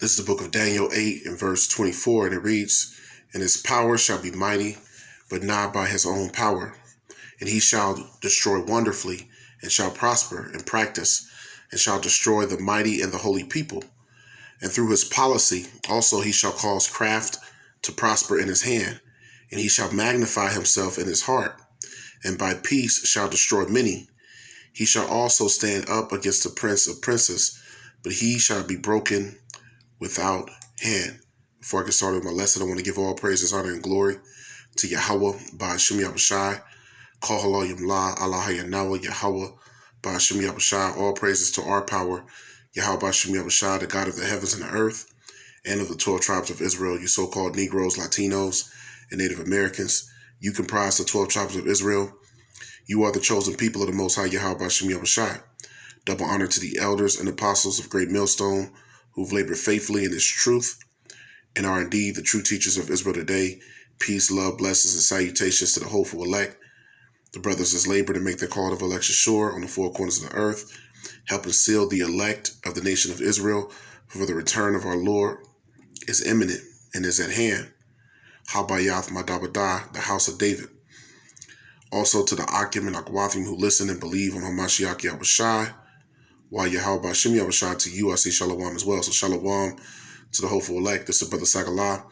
This is the book of Daniel 8 and verse 24, and it reads, "And his power shall be mighty, but not by his own power. And he shall destroy wonderfully, and shall prosper and practice, and shall destroy the mighty and the holy people. And through his policy also he shall cause craft to prosper in his hand, and he shall magnify himself in his heart, and by peace shall destroy many. He shall also stand up against the prince of princes, but he shall be broken without hand." Before I get started with my lesson, I want to give all praises, honor, and glory to Yahweh, Ba'ashem Yahushai, Kohalo Yamla, Allah Yanawa, Yahweh, Ba'ashem Yahushai. All praises to our power, Yahweh Ba'ashem Yahushai, the God of the heavens and the earth, and of the 12 tribes of Israel, you so-called Negroes, Latinos, and Native Americans. You comprise the 12 tribes of Israel. You are the chosen people of the Most High, Yahweh Ba'ashem Yahushai. Double honor to the elders and apostles of Great Millstone, who've labored faithfully in this truth and are indeed the true teachers of Israel today. Peace, love, blessings, and salutations to the hopeful elect, the brothers that labor to make their call of election sure on the four corners of the earth, helping seal the elect of the nation of Israel, for the return of our Lord is imminent and is at hand. Habayath Madabada, the house of David. Also to the Akim and Akwathim who listen and believe on Hamashiach Yahushai, while Yahweh Ba'ashem Yahushai, to you I say shalom as well. So shalom to the hopeful elect. This is Brother Sagalah,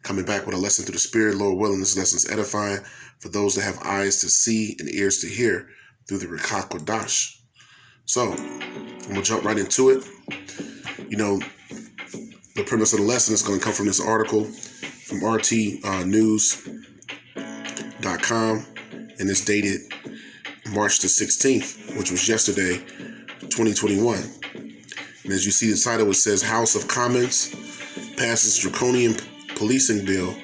coming back with a lesson through the Spirit. Lord willing, this lesson is edifying for those that have eyes to see and ears to hear through the Rikah Kodash. So I'm going to jump right into it. You know, the premise of the lesson is going to come from this article from rtnews.com, and it's dated March the 16th, which was yesterday, 2021. And as you see the title, it says House of Commons passes draconian policing bill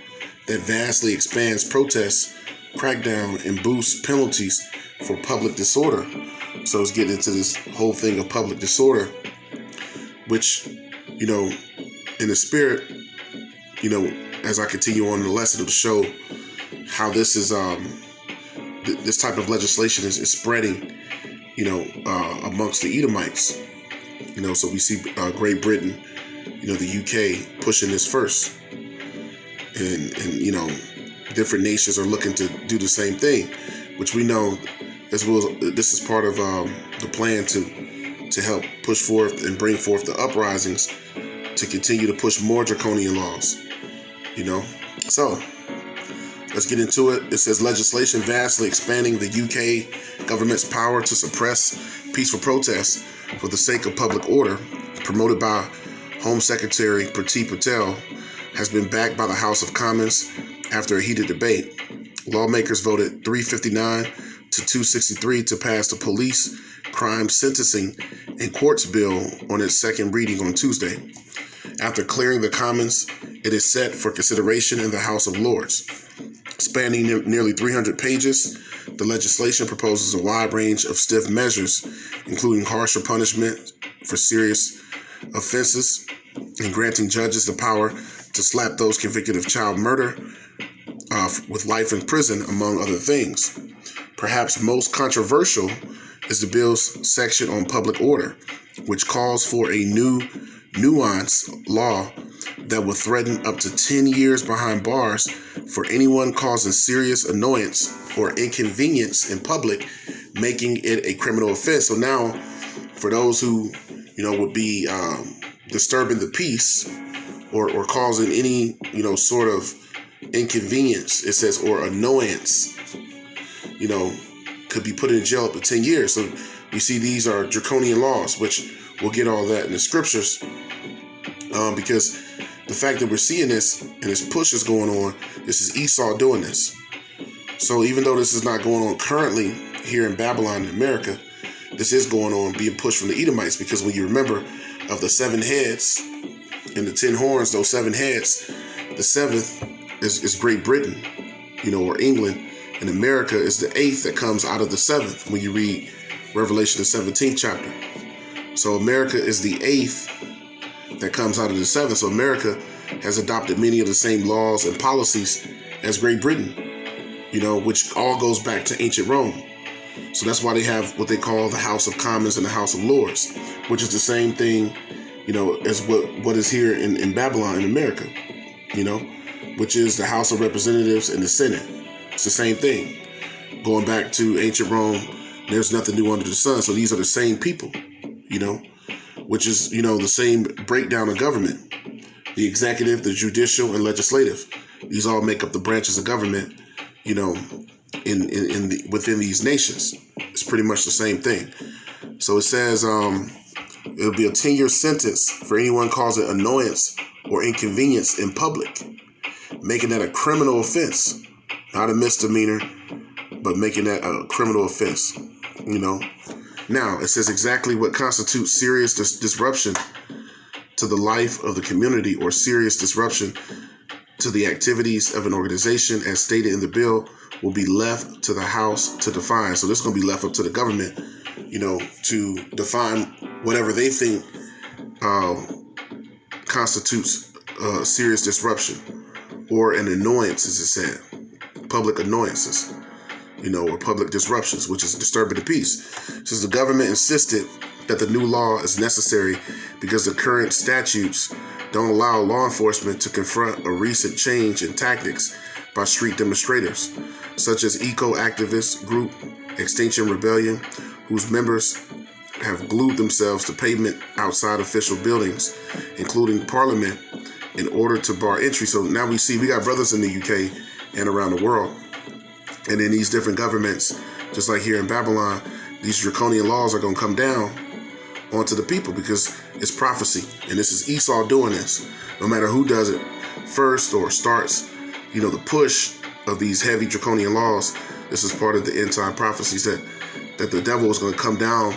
that vastly expands protests, crackdown, and boosts penalties for public disorder. So it's getting into this whole thing of public disorder, which, you know, in the spirit, you know, as I continue on in the lesson, it'll show how this is, this type of legislation is spreading, you know, amongst the Edomites. You know, so we see Great Britain, you know, the UK pushing this first. And you know, different nations are looking to do the same thing, which we know as well. This is part of the plan to help push forth and bring forth the uprisings to continue to push more draconian laws, you know. So let's get into it. It says legislation vastly expanding the UK government's power to suppress peaceful protests for the sake of public order, promoted by Home Secretary Priti Patel, has been backed by the House of Commons after a heated debate. Lawmakers voted 359 to 263 to pass the Police Crime Sentencing and Courts Bill on its second reading on Tuesday. After clearing the Commons, it is set for consideration in the House of Lords. Spanning nearly 300 pages, the legislation proposes a wide range of stiff measures, including harsher punishment for serious offenses and granting judges the power to slap those convicted of child murder with life in prison, among other things. Perhaps most controversial is the bill's section on public order, which calls for a new nuanced law that will threaten up to 10 years behind bars for anyone causing serious annoyance or inconvenience in public, making it a criminal offense. So now, for those who, you know, would be disturbing the peace or causing any, you know, sort of inconvenience, it says, or annoyance, you know, could be put in jail up to 10 years. So you see, these are draconian laws, which we'll get all that in the scriptures, because the fact that we're seeing this and this push is going on, this is Esau doing this. So even though this is not going on currently here in Babylon in America, this is going on, being pushed from the Edomites, because when you remember of the 7 heads and the 10 horns, those 7 heads, the 7th is Great Britain, you know, or England, and America is the 8th that comes out of the 7th when you read Revelation, the 17th chapter. So America is the 8th that comes out of the 7th. So America has adopted many of the same laws and policies as Great Britain, you know, which all goes back to ancient Rome. So that's why they have what they call the House of Commons and the House of Lords, which is the same thing as what is here in Babylon, in America, which is the House of Representatives and the Senate. It's the same thing. Going back to ancient Rome, there's nothing new under the sun. So these are the same people, which is, the same breakdown of government. The executive, the judicial, and legislative. These all make up the branches of government, within these nations. It's pretty much the same thing. So it says it'll be a 10-year sentence for anyone causing annoyance or inconvenience in public, making that a criminal offense, not a misdemeanor, but making that a criminal offense. Now it says exactly what constitutes serious disruption to the life of the community or serious disruption to the activities of an organization, as stated in the bill, will be left to the House to define. So this is going to be left up to the government, to define whatever they think constitutes serious disruption or an annoyance, as it said, public annoyances, or public disruptions, which is disturbing the peace. Since the government insisted that the new law is necessary because the current statutes don't allow law enforcement to confront a recent change in tactics by street demonstrators, such as eco-activist group Extinction Rebellion, whose members have glued themselves to pavement outside official buildings, including Parliament, in order to bar entry. So now we got brothers in the UK and around the world. And in these different governments, just like here in Babylon, these draconian laws are going to come down onto the people because it's prophecy. And this is Esau doing this. No matter who does it first or starts, the push of these heavy draconian laws, this is part of the end time prophecies that the devil is going to come down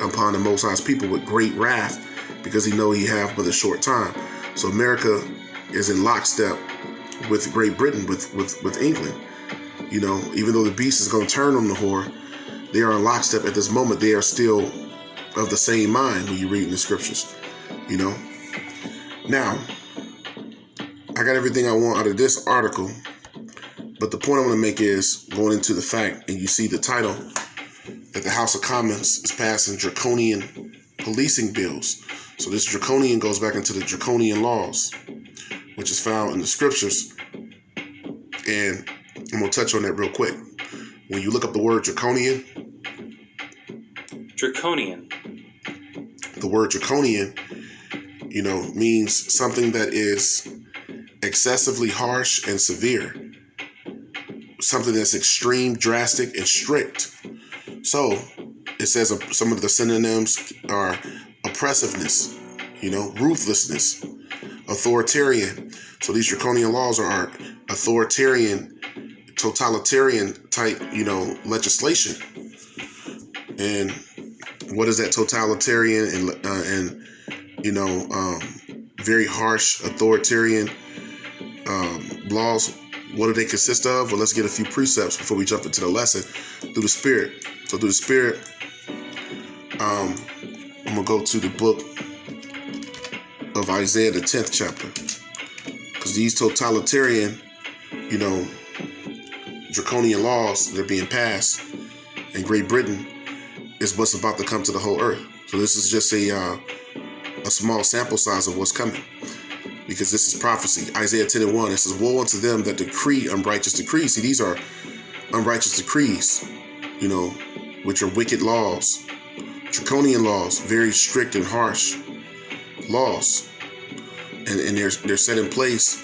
upon the Most High's people with great wrath because he know he have but a short time. So America is in lockstep with Great Britain, with England. Even though the beast is going to turn on the whore, they are in lockstep at this moment. They are still of the same mind when you read in the scriptures, Now, I got everything I want out of this article, but the point I want to make is going into the fact, and you see the title, that the House of Commons is passing draconian policing bills. So this draconian goes back into the draconian laws, which is found in the scriptures. And I'm going to touch on that real quick. When you look up the word draconian, the word draconian, means something that is excessively harsh and severe, something that's extreme, drastic, and strict. So it says some of the synonyms are oppressiveness, ruthlessness, authoritarian. So these draconian laws are authoritarian, totalitarian type, legislation. And what is that totalitarian and very harsh authoritarian laws? What do they consist of? Well, let's get a few precepts before we jump into the lesson through the Spirit. So through the Spirit, I'm going to go to the book of Isaiah, the 10th chapter. Because these totalitarian, draconian laws that are being passed in Great Britain is what's about to come to the whole earth. So this is just a small sample size of what's coming, because this is prophecy. Isaiah 10:1, it says, "Woe unto them that decree unrighteous decrees." See, these are unrighteous decrees, which are wicked laws, draconian laws, very strict and harsh laws, and they're set in place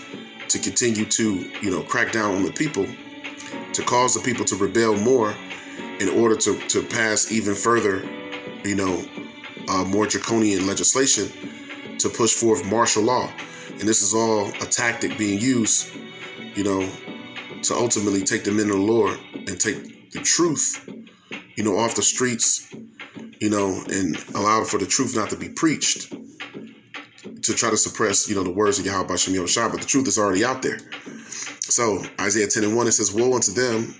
to continue to crack down on the people, to cause the people to rebel more, in order to pass even further, more draconian legislation to push forth martial law. And this is all a tactic being used, to ultimately take the men of the Lord and take the truth, off the streets, and allow for the truth not to be preached, to try to suppress, the words of Yahweh Shem Yahushua, but the truth is already out there. So Isaiah 10:1, it says, "Woe unto them,"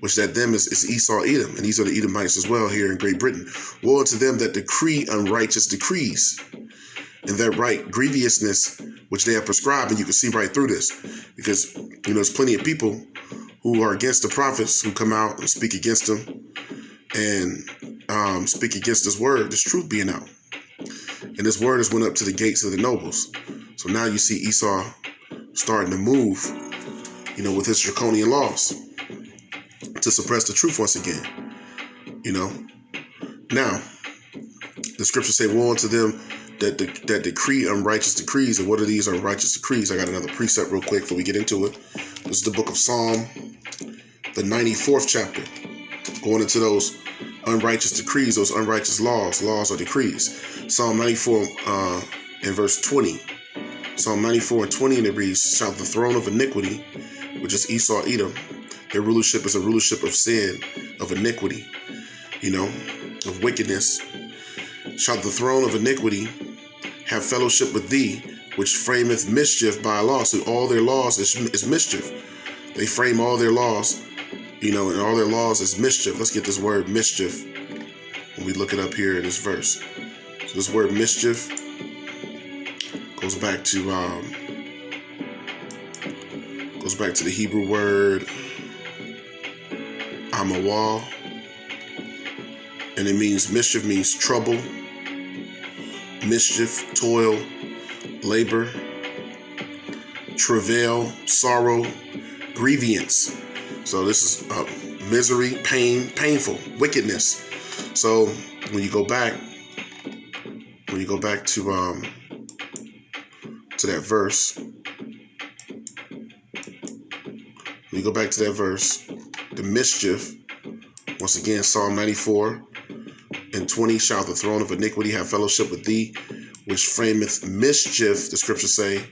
which that them is Esau, Edom, and these are the Edomites as well here in Great Britain. "Woe unto them that decree unrighteous decrees, and that right grievousness which they have prescribed." And you can see right through this, because there's plenty of people who are against the prophets, who come out and speak against them, and speak against this word, this truth being out. And this word has went up to the gates of the nobles. So now you see Esau starting to move, with his draconian laws to suppress the truth once again. Now, the scriptures say, woe unto them that decree unrighteous decrees. And what are these unrighteous decrees? I got another precept real quick before we get into it. This is the book of Psalm, the 94th chapter. Going into those unrighteous decrees, those unrighteous laws or decrees. Psalm 94 and verse 20. Psalm 94 and 20, and it reads, shall the throne of iniquity, which is Esau, Edom, their rulership is a rulership of sin, of iniquity, of wickedness. Shall the throne of iniquity have fellowship with thee, which frameth mischief by law? So all their laws is mischief. They frame all their laws, and all their laws is mischief. Let's get this word mischief when we look it up here in this verse. So this word mischief goes back to the Hebrew word amawal, and it means mischief means trouble, mischief, toil, labor, travail, sorrow, grievance. So this is misery, pain, painful, wickedness. So when you go back to that verse, the mischief, once again, Psalm 94 and 20, shall the throne of iniquity have fellowship with thee, which frameth mischief, the scriptures say,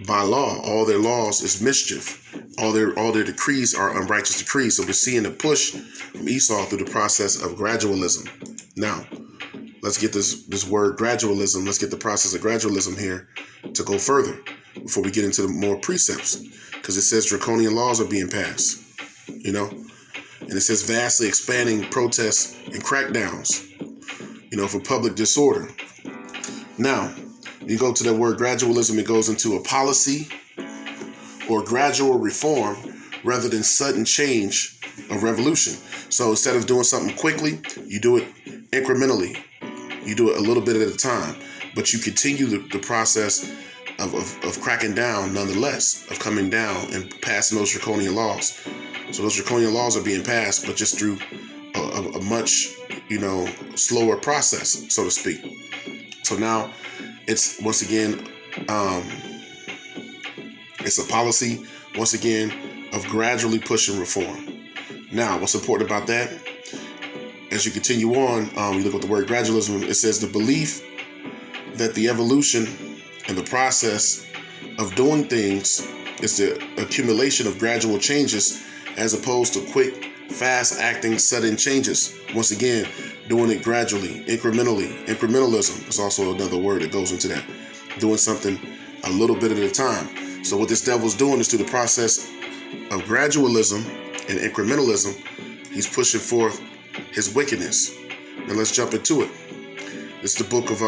by law. All their laws is mischief. All their decrees are unrighteous decrees. So we're seeing a push from Esau through the process of gradualism. Now, let's get this word gradualism. Let's get the process of gradualism here to go further before we get into the more precepts, because it says draconian laws are being passed, and it says vastly expanding protests and crackdowns, for public disorder. Now, you go to that word gradualism, it goes into a policy or gradual reform rather than sudden change or revolution. So instead of doing something quickly, you do it incrementally. You do it a little bit at a time, but you continue the process of cracking down nonetheless, of coming down and passing those draconian laws. So those draconian laws are being passed, but just through a much, slower process, so to speak. So now it's, once again, it's a policy, once again, of gradually pushing reform. Now, what's important about that? As you continue on, you look at the word gradualism, it says the belief that the evolution and the process of doing things is the accumulation of gradual changes as opposed to quick, fast-acting, sudden changes. Once again, doing it gradually, incrementally. Incrementalism is also another word that goes into that. Doing something a little bit at a time. So what this devil's doing is through the process of gradualism and incrementalism, he's pushing forth his wickedness. Now let's jump into it. It's the book of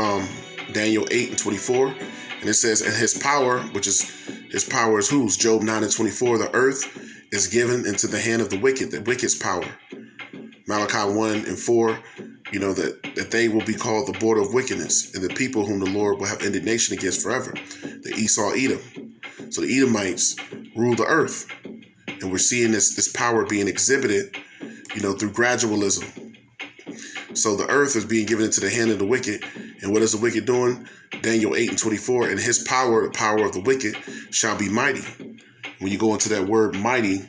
Daniel 8 and 24. And it says, and his power, his power is whose? Job 9 and 24. The earth is given into the hand of the wicked's power. Malachi 1 and 4, that they will be called the border of wickedness, and the people whom the Lord will have indignation against forever. The Esau, Edom. So the Edomites rule the earth. And we're seeing this power being exhibited, through gradualism. So the earth is being given into the hand of the wicked. And what is the wicked doing? Daniel 8 and 24, and his power, the power of the wicked, shall be mighty. When you go into that word mighty,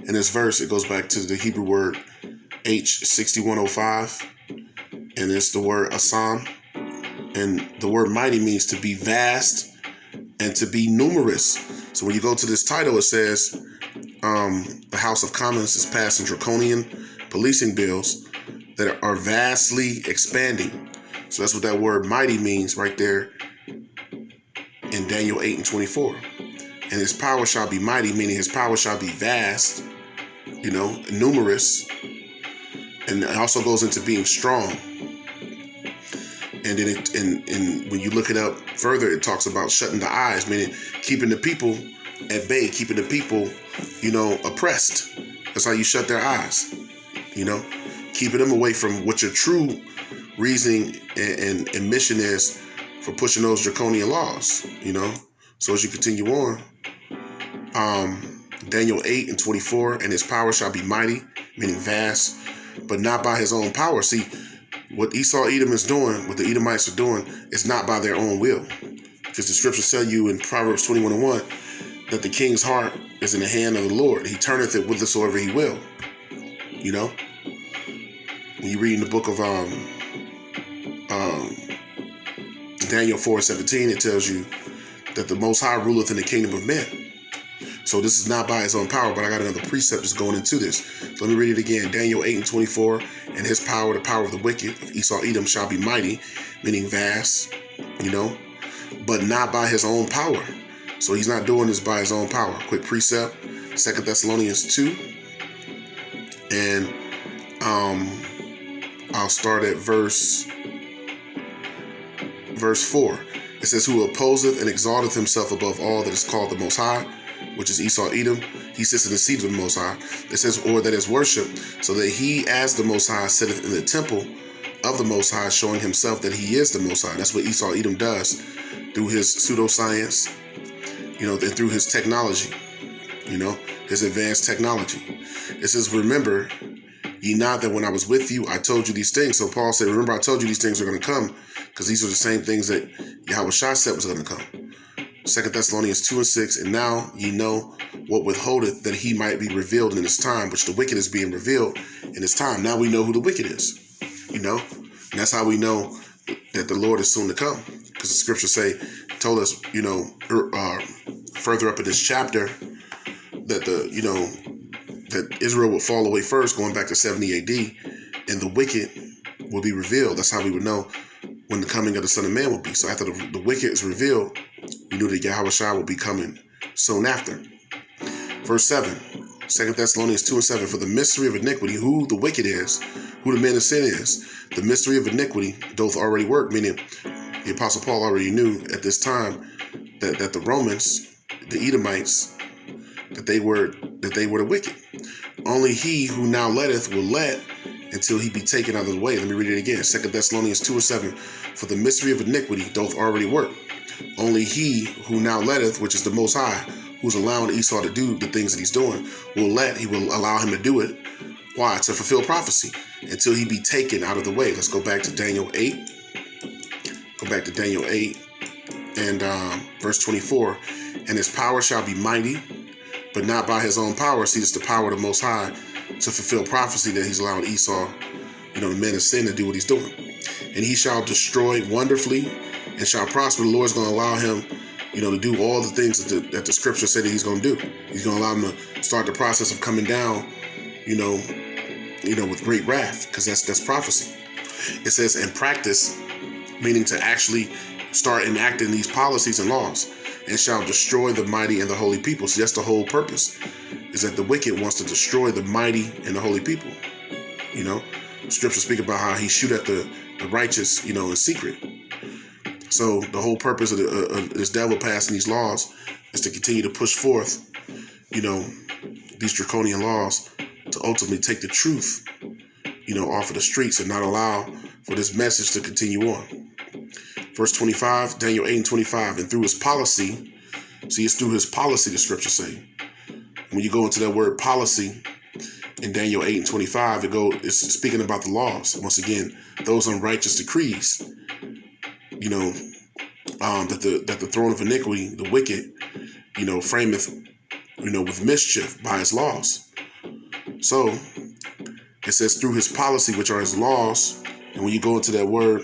in this verse, it goes back to the Hebrew word H6105, and it's the word asam. And the word mighty means to be vast and to be numerous. So when you go to this title, it says the House of Commons is passing draconian policing bills that are vastly expanding. So that's what that word mighty means right there in Daniel 8 and 24. And his power shall be mighty, meaning his power shall be vast, numerous. And it also goes into being strong. And then and when you look it up further, it talks about shutting the eyes, meaning keeping the people at bay, keeping the people, oppressed. That's how you shut their eyes, keeping them away from what your true reasoning and mission is for pushing those draconian laws, So as you continue on, Daniel 8:24, and his power shall be mighty, meaning vast, but not by his own power. See, what Esau Edom is doing, what the Edomites are doing, is not by their own will. Because the scriptures tell you in Proverbs 21:1 that the king's heart is in the hand of the Lord. He turneth it whithersoever he will. When you read in the book of Daniel 4:17, it tells you that the Most High ruleth in the kingdom of men. So this is not by his own power, but I got another precept that's going into this. So let me read it again. Daniel 8:24, and his power, the power of the wicked, of Esau Edom, shall be mighty, meaning vast, but not by his own power. So he's not doing this by his own power. Quick precept, 2 Thessalonians 2. And I'll start at verse 4. It says, who opposeth and exalteth himself above all that is called the Most High, which is Esau Edom, he sits in the seat of the Most High. It says, or that is worshipped, so that he as the Most High sitteth in the temple of the Most High, showing himself that he is the Most High. That's what Esau Edom does through his pseudoscience, and through his technology, his advanced technology. It says, remember ye not that when I was with you, I told you these things. So Paul said, remember I told you these things are going to come, because these are the same things that Yahweh Shai said was going to come. 2 Thessalonians 2:6, and now ye know what withholdeth that he might be revealed in his time, which the wicked is being revealed in his time. Now we know who the wicked is, and that's how we know that the Lord is soon to come, because the scriptures told us, further up in this chapter, that that Israel would fall away first, going back to 70 AD, and the wicked will be revealed. That's how we would know when the coming of the Son of Man will be. So after the wicked is revealed, we knew that Yahweh Shai will be coming soon after. Verse 7, 2 Thessalonians 2:7, for the mystery of iniquity, who the wicked is, who the man of sin is, the mystery of iniquity doth already work, meaning the Apostle Paul already knew at this time that the Romans, the Edomites, that they were the wicked. Only he who now letteth will let until he be taken out of the way. Let me read it again. 2 Thessalonians 2:7, for the mystery of iniquity doth already work. Only he who now letteth, which is the Most High, who's allowing Esau to do the things that he's doing, he will allow him to do it. Why? To fulfill prophecy, until he be taken out of the way. Let's go back to Daniel 8. Go back to Daniel 8 and verse 24. And his power shall be mighty, but not by his own power. See, it's the power of the Most High to fulfill prophecy that he's allowing Esau, the man of sin, to do what he's doing. And he shall destroy wonderfully and shall prosper. The Lord's going to allow him, to do all the things that the scripture said that he's going to do. He's going to allow him to start the process of coming down, with great wrath, because that's prophecy. It says, in practice, meaning to actually start enacting these policies and laws, and shall destroy the mighty and the holy people. See, that's the whole purpose, is that the wicked wants to destroy the mighty and the holy people. Scriptures speak about how he shoot at the righteous, in secret. So the whole purpose of this devil passing these laws is to continue to push forth, these draconian laws to ultimately take the truth, off of the streets and not allow for this message to continue on. Verse 25, Daniel 8:25, and through his policy, see, it's through his policy, the scriptures say. When you go into that word policy in Daniel 8:25, it's speaking about the laws. Once again, those unrighteous decrees, that the throne of iniquity, the wicked, frameth, with mischief by his laws. So it says through his policy, which are his laws. And when you go into that word,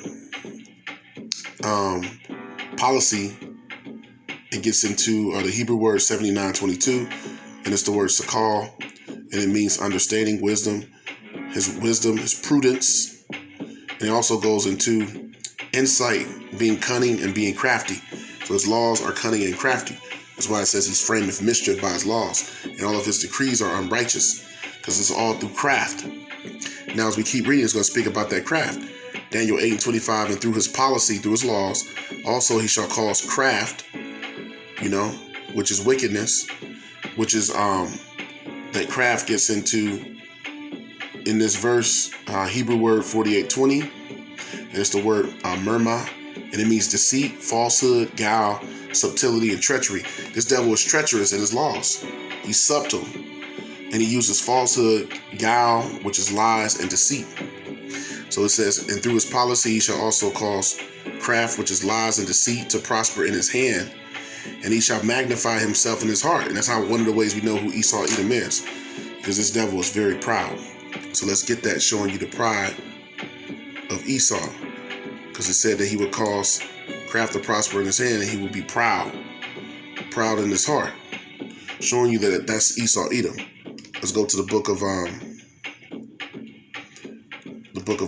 policy, it gets into the Hebrew word 79:22, and it's the word sakal, and it means understanding, wisdom, his prudence, and it also goes into insight, being cunning and being crafty. So his laws are cunning and crafty. That's why it says he's framed with mischief by his laws, and all of his decrees are unrighteous, because it's all through craft. Now, as we keep reading, it's going to speak about that craft. Daniel 8:25, and through his policy, through his laws, also he shall cause craft, which is wickedness, which is that craft gets into in this verse, Hebrew word 48:20, And it's the word murmah, and it means deceit, falsehood, guile, subtlety, and treachery. This devil is treacherous in his laws. He's subtle, and he uses falsehood, guile, which is lies, and deceit. So it says, and through his policy he shall also cause craft, which is lies and deceit, to prosper in his hand, and he shall magnify himself in his heart. And that's how one of the ways we know who Esau Edom is, because this devil is very proud. So let's get that, showing you the pride of Esau, because it said that he would cause craft to prosper in his hand, and he would be proud in his heart, showing you that that's Esau Edom. Let's go to the book of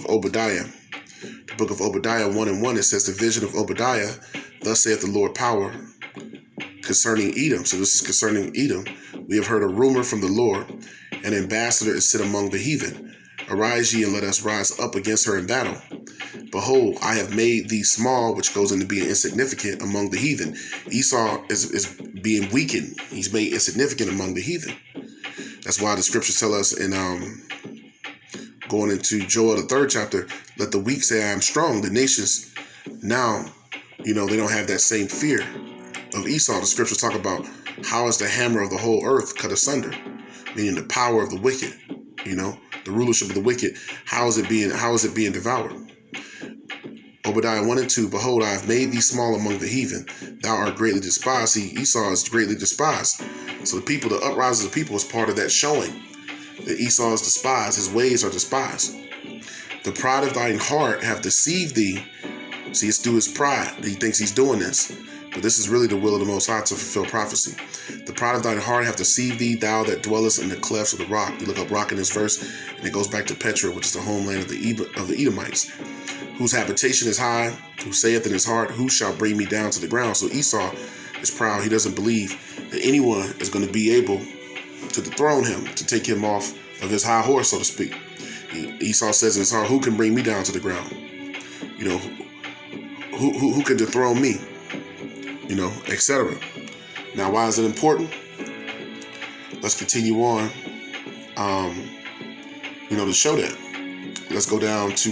Obadiah. The book of Obadiah 1:1. It says, the vision of Obadiah, thus saith the Lord power, concerning Edom. So this is concerning Edom. We have heard a rumor from the Lord, an ambassador is sit among the heathen. Arise ye, and let us rise up against her in battle. Behold, I have made thee small, which goes into being insignificant among the heathen. Esau is being weakened. He's made insignificant among the heathen. That's why the scriptures tell us in going into Joel, the 3rd chapter, let the weak say I am strong. The nations now, they don't have that same fear of Esau. The scriptures talk about how is the hammer of the whole earth cut asunder, meaning the power of the wicked, the rulership of the wicked. How is it being devoured? Obadiah 1:2, behold, I have made thee small among the heathen. Thou art greatly despised. See, Esau is greatly despised. So the uprising of the people is part of that showing that Esau is despised. His ways are despised. The pride of thine heart have deceived thee. See, it's through his pride that he thinks he's doing this. But this is really the will of the Most High to fulfill prophecy. The pride of thine heart hath deceived thee, thou that dwellest in the clefts of the rock. You look up rock in this verse, and it goes back to Petra, which is the homeland of the Edomites, whose habitation is high, who saith in his heart, who shall bring me down to the ground? So Esau is proud. He doesn't believe that anyone is going to be able to dethrone him, to take him off of his high horse, so to speak. Esau says in his heart, who can bring me down to the ground? Who can dethrone me? Etc. Now, why is it important? Let's continue on. To show that. Let's go down to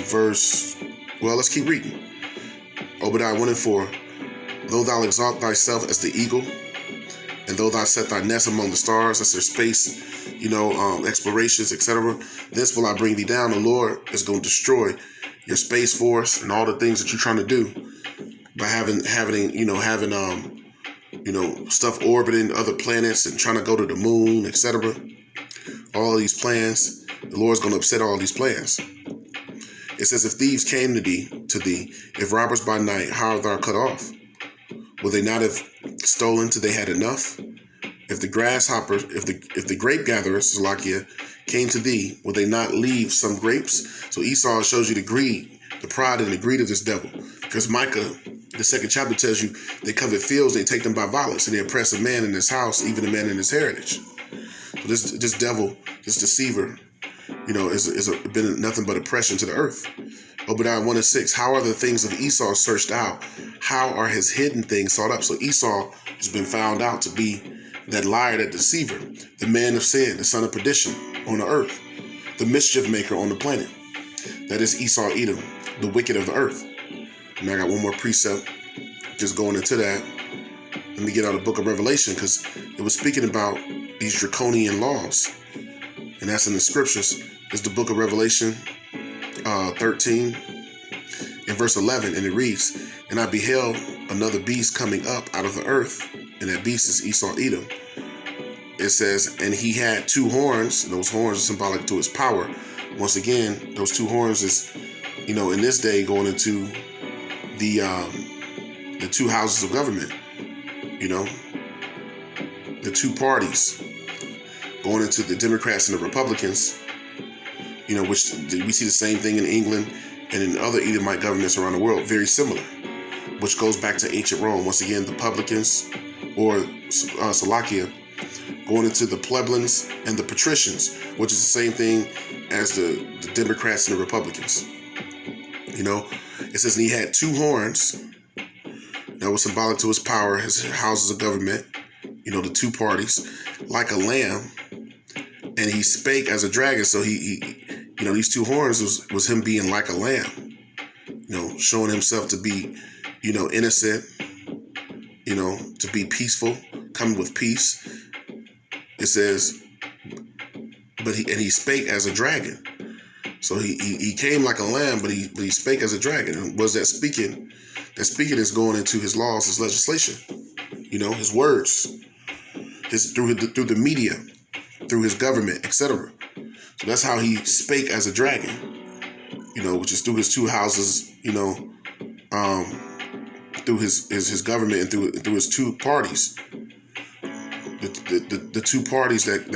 verse. Well, let's keep reading. Obadiah 1:4. Though thou exalt thyself as the eagle, and though thou set thy nest among the stars, that's their space, explorations, etc. This will I bring thee down. The Lord is going to destroy your space force and all the things that you're trying to do by having stuff orbiting other planets and trying to go to the moon, etc. All of these plans, the Lord's going to upset all these plans. It says, if thieves came to thee, if robbers by night, how art thou cut off? Will they not have stolen till they had enough? If the grape gatherers, Salakia, came to thee, will they not leave some grapes? So Esau shows you the greed, the pride and the greed of this devil. Because Micah, the 2nd chapter, tells you they covet fields, they take them by violence, and they oppress a man in his house, even a man in his heritage. So this devil, this deceiver, is been nothing but oppression to the earth. Obadiah 1:6. How are the things of Esau searched out? How are his hidden things sought up? So Esau has been found out to be that liar, that deceiver, the man of sin, the son of perdition on the earth, the mischief maker on the planet. That is Esau Edom, the wicked of the earth. And I got one more precept, just going into that. Let me get out of the book of Revelation, because it was speaking about these draconian laws. And that's in the scriptures. It's the book of Revelation 13 in verse 11. And it reads, and I beheld another beast coming up out of the earth. And that beast is Esau Edom. It says, and he had 2 horns. Those horns are symbolic to his power. Once again, those 2 horns is, in this day going into the 2 houses of government, the 2 parties going into the Democrats and the Republicans, which we see the same thing in England and in other Edomite governments around the world, very similar, which goes back to ancient Rome. Once again, the publicans, or Salakia, going into the plebeians and the patricians, which is the same thing as the Democrats and the Republicans. It says, and he had 2 horns. That was symbolic to his power, his houses of government, the 2 parties, like a lamb. And he spake as a dragon. So he these two horns was him being like a lamb, showing himself to be, innocent, to be peaceful, coming with peace. It says, but he spake as a dragon. So he came like a lamb, but he spake as a dragon. And was that speaking? That speaking is going into his laws, his legislation, his words, through the media, through his government, etc. So that's how he spake as a dragon, which is through his two houses, through his government and through his two parties, the two parties that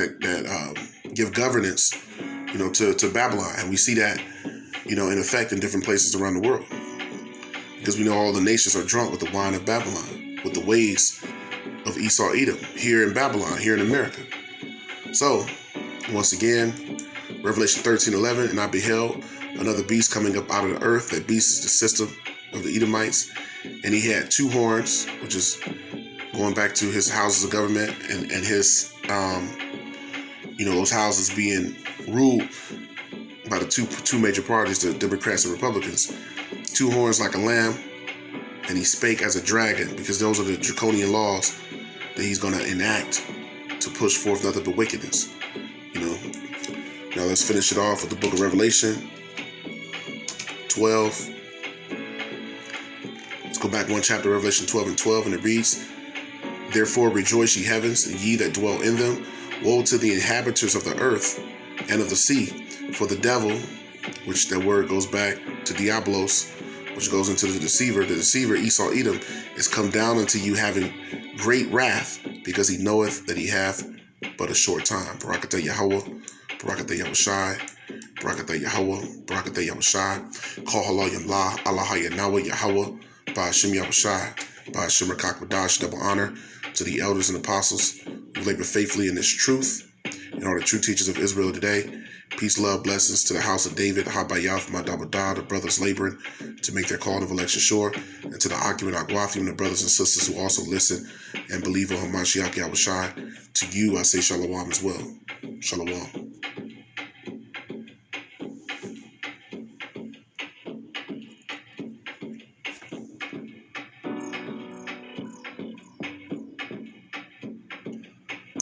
give governance, to Babylon. And we see that, in effect in different places around the world, because we know all the nations are drunk with the wine of Babylon, with the ways of Esau, Edom, here in Babylon, here in America. So, once again, Revelation 13:11, and I beheld another beast coming up out of the earth. That beast is the system of the Edomites, and he had two horns, which is going back to his houses of government and his, those houses being ruled by the two major parties, the Democrats and Republicans. Two horns like a lamb, and he spake as a dragon, because those are the draconian laws that he's going to enact to push forth nothing but wickedness. Now let's finish it off with the book of Revelation 12. Let's go back one chapter, Revelation 12:12, and it reads, Therefore rejoice, ye heavens, and ye that dwell in them. Woe to the inhabitants of the earth and of the sea, for the devil, which that word goes back to Diabolos, which goes into the deceiver Esau Edom, is come down unto you having great wrath, because he knoweth that he hath but a short time. Barakatah Yahweh, Barakatah Yahushai, Barakatah Yahweh, Barakatah Yahushai, Kol Hala Yamlah, Allah Yahweh, Yahweh, Ba'ashem Yahushai, Ba'ashem Rakak Badash, double honor to the elders and apostles who labor faithfully in this truth, and all the true teachers of Israel today. Peace, love, blessings to the house of David, Habayaf, Madabadah, the brothers laboring to make their call of election sure, and to the Akim and Agwathim, the brothers and sisters who also listen and believe on Hamashiach Yahushai. To you I say Shalom as well. Shalom.